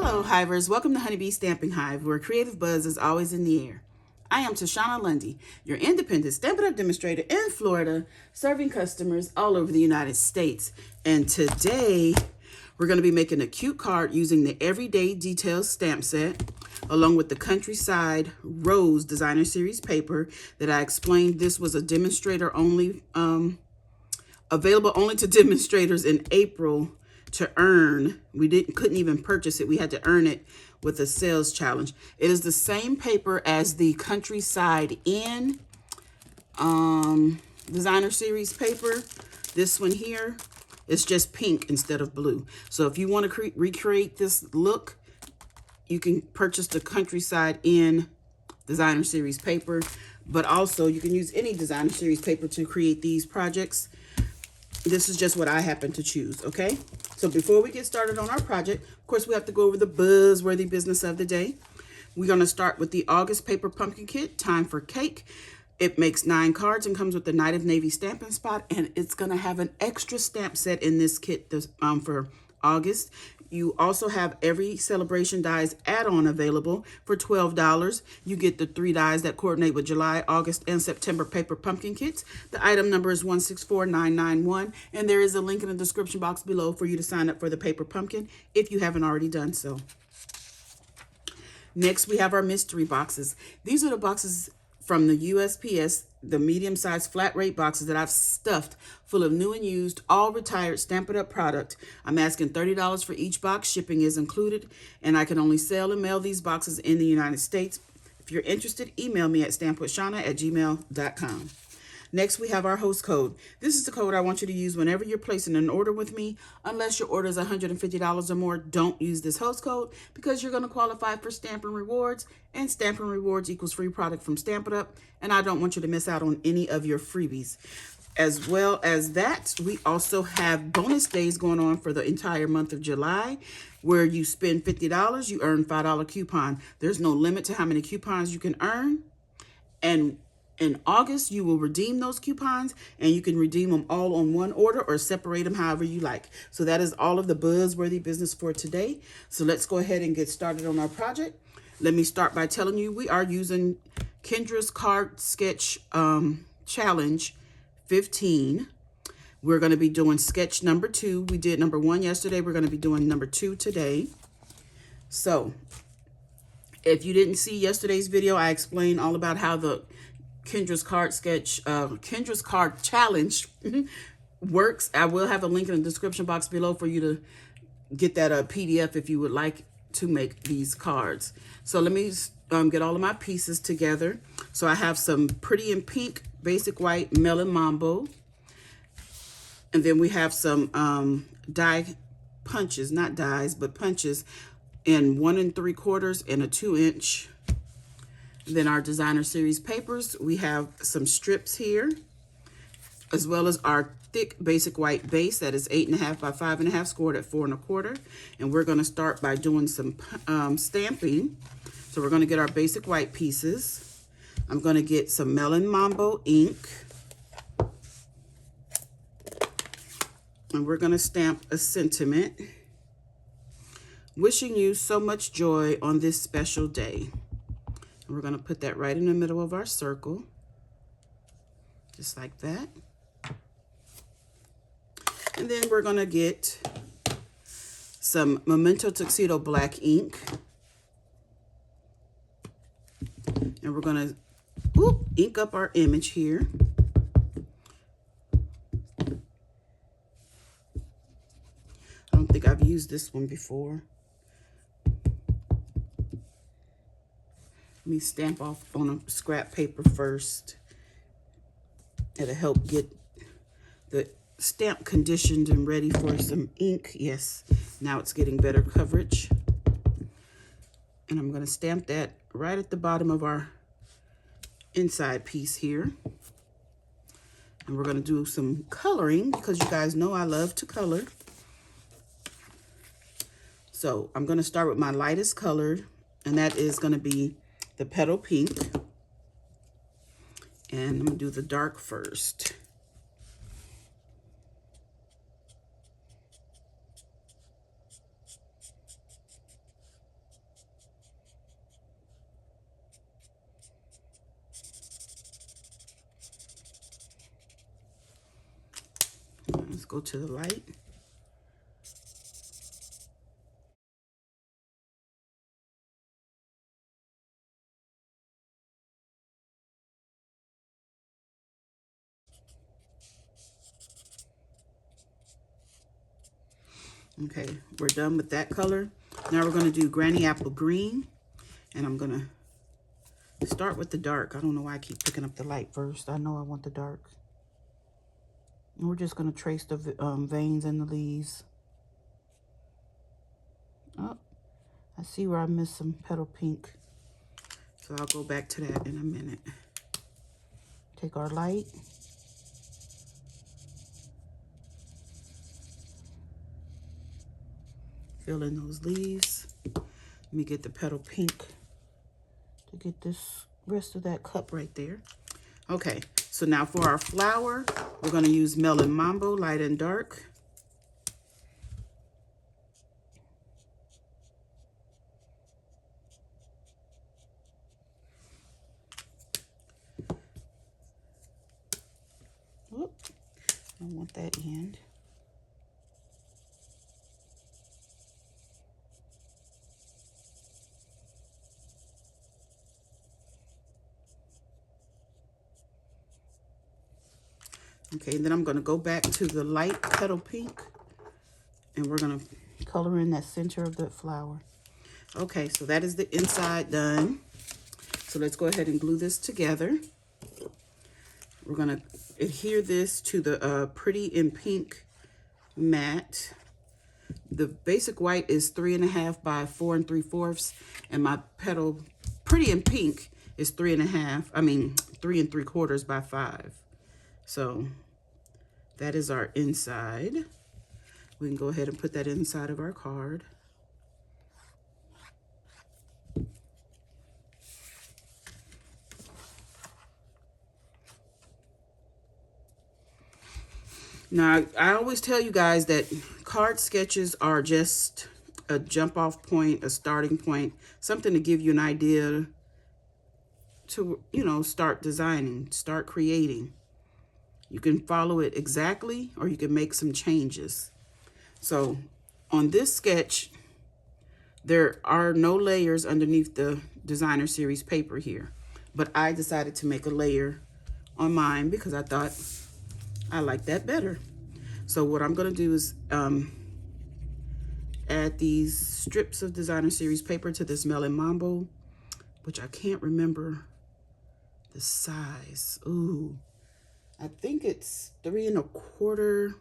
Hello, Hivers. Welcome to Honeybee Stamping Hive, where creative buzz is always in the air. I am Tashana Lundy, your independent Stampin' Up! Demonstrator in Florida, serving customers all over the United States. And today, we're going to be making a cute card using the Everyday Details stamp set, along with the Countryside Rose Designer Series paper that I explained this was a demonstrator only, available only to demonstrators in April to earn. We couldn't even purchase it. We had to earn it with a sales challenge. It is the same paper as the Countryside in Designer Series paper. This one here is just pink instead of blue. So if you want to recreate this look, you can purchase the Countryside in Designer Series paper, but also you can use any Designer Series paper to create these projects. This is just what I happen to choose, okay? So before we get started on our project, of course, we have to go over the buzzworthy business of the day. We're going to start with the August Paper Pumpkin Kit, Time for Cake. It makes 9 cards and comes with the Night of Navy stamping spot, and it's going to have an extra stamp set in this kit for August. You also have every Celebration Dies add-on available for $12. You get the 3 dies that coordinate with July, August, and September paper pumpkin kits. The item number is 164991, and there is a link in the description box below for you to sign up for the paper pumpkin if you haven't already done so. Next, we have our mystery boxes. These are the boxes from the USPS, the medium-sized flat rate boxes that I've stuffed full of new and used, all retired Stampin' Up! Product. I'm asking $30 for each box. Shipping is included, and I can only sell and mail these boxes in the United States. If you're interested, email me at stampwithshana@gmail.com. Next, we have our host code. This is the code I want you to use whenever you're placing an order with me. Unless your order is $150 or more, don't use this host code because you're going to qualify for Stampin' Rewards, and Stampin' Rewards equals free product from Stampin' Up!, and I don't want you to miss out on any of your freebies. As well as that, we also have bonus days going on for the entire month of July, where you spend $50, you earn $5 coupon. There's no limit to how many coupons you can earn, and in August, you will redeem those coupons, and you can redeem them all on one order or separate them however you like. So that is all of the buzzworthy business for today. So let's go ahead and get started on our project. Let me start by telling you we are using Kendra's Card Sketch Challenge 15. We're going to be doing sketch number 2. We did number 1 yesterday. We're going to be doing number 2 today. So if you didn't see yesterday's video, I explained all about how the Kendra's Card Challenge works. I will have a link in the description box below for you to get that PDF if you would like to make these cards. So let me get all of my pieces together. So I have some Pretty in Pink Basic White Melon Mambo, and then we have some die punches, not dies, but punches in 1 3/4 and a 2-inch. Then our Designer Series papers, we have some strips here, as well as our thick basic white base that is 8.5 by 5.5, scored at 4 1/4. And we're going to start by doing some stamping. So we're going to get our basic white pieces. I'm going to get some Melon Mambo ink, and we're going to stamp a sentiment. Wishing you so much joy on this special day. We're going to put that right in the middle of our circle, just like that. And then we're going to get some Memento Tuxedo black ink. And we're going to ink up our image here. I don't think I've used this one before. Let me stamp off on a scrap paper first. It'll help get the stamp conditioned and ready for some ink. Yes, now it's getting better coverage. And I'm going to stamp that right at the bottom of our inside piece here. And we're going to do some coloring because you guys know I love to color. So I'm going to start with my lightest color, and that is going to be the Petal Pink. And I'm going to do the dark first. go to the light. Okay, we're done with that color. Now we're going to do Granny Apple Green, and I'm going to start with the dark. I don't know why I keep picking up the light first. I know I want the dark. And we're just going to trace the veins in the leaves. Oh, I see where I missed some petal pink. So I'll go back to that in a minute. Take our light. Fill in those leaves. Let me get the petal pink to get this rest of that cup right there. Okay, so now for our flower, we're going to use Melon Mambo, light and dark. Whoop, I want that end. Okay, and then I'm going to go back to the light petal pink, and we're going to color in that center of the flower. Okay, so that is the inside done. So let's go ahead and glue this together. We're going to adhere this to the Pretty in Pink mat. The basic white is 3.5 by 4 3/4, and my petal Pretty in Pink is 3 3/4 by 5. So that is our inside. We can go ahead and put that inside of our card. Now, I always tell you guys that card sketches are just a jump off point, a starting point, something to give you an idea to, you know, start designing, start creating. You can follow it exactly, or you can make some changes. So on this sketch, there are no layers underneath the designer series paper here, but I decided to make a layer on mine because I thought I like that better. So what I'm going to do is add these strips of designer series paper to this Melon Mambo, which I can't remember the size. Ooh, I think it's 3 1/4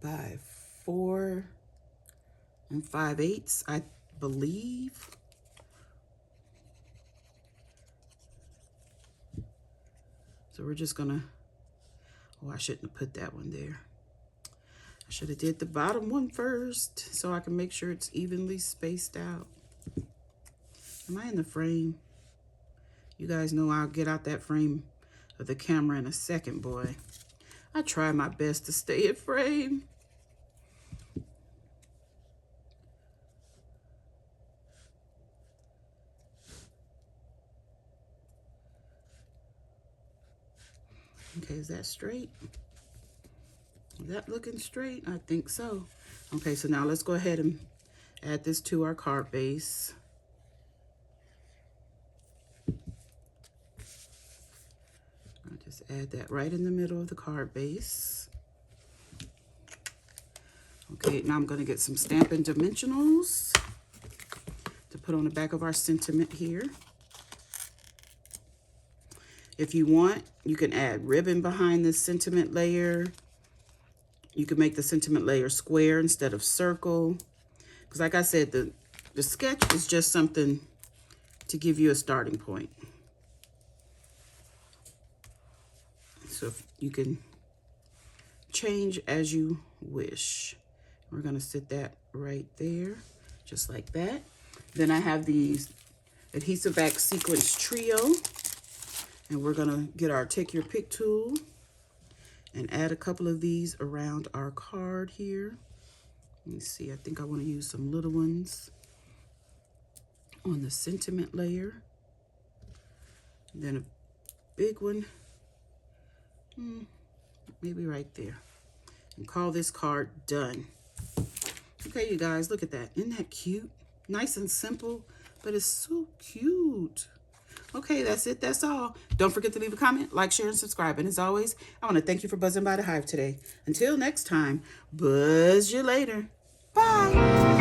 by 4 5/8, I believe. So we're just gonna, oh, I shouldn't have put that one there. I should have did the bottom one first so I can make sure it's evenly spaced out. Am I in the frame? You guys know I'll get out that frame of the camera in a second, boy. I try my best to stay in frame. Okay, is that straight? Is that looking straight? I think so. Okay, so now let's go ahead and add this to our card base. I'll just add that right in the middle of the card base. Okay, now I'm going to get some Stampin' Dimensionals to put on the back of our sentiment here. If you want, you can add ribbon behind this sentiment layer. You can make the sentiment layer square instead of circle. Because like I said, the sketch is just something to give you a starting point. So if you can change as you wish. We're going to sit that right there, just like that. Then I have these Adhesive-Backed Sequence Trio. And we're going to get our Take Your Pick tool and add a couple of these around our card here. Let me see, I think I want to use some little ones on the sentiment layer. And then a big one maybe right there. And call this card done. Okay, you guys, look at that. Isn't that cute? Nice and simple, but it's so cute. Okay, that's it. That's all. Don't forget to leave a comment, like, share, and subscribe. And as always, I want to thank you for buzzing by the Hive today. Until next time, buzz you later. Bye.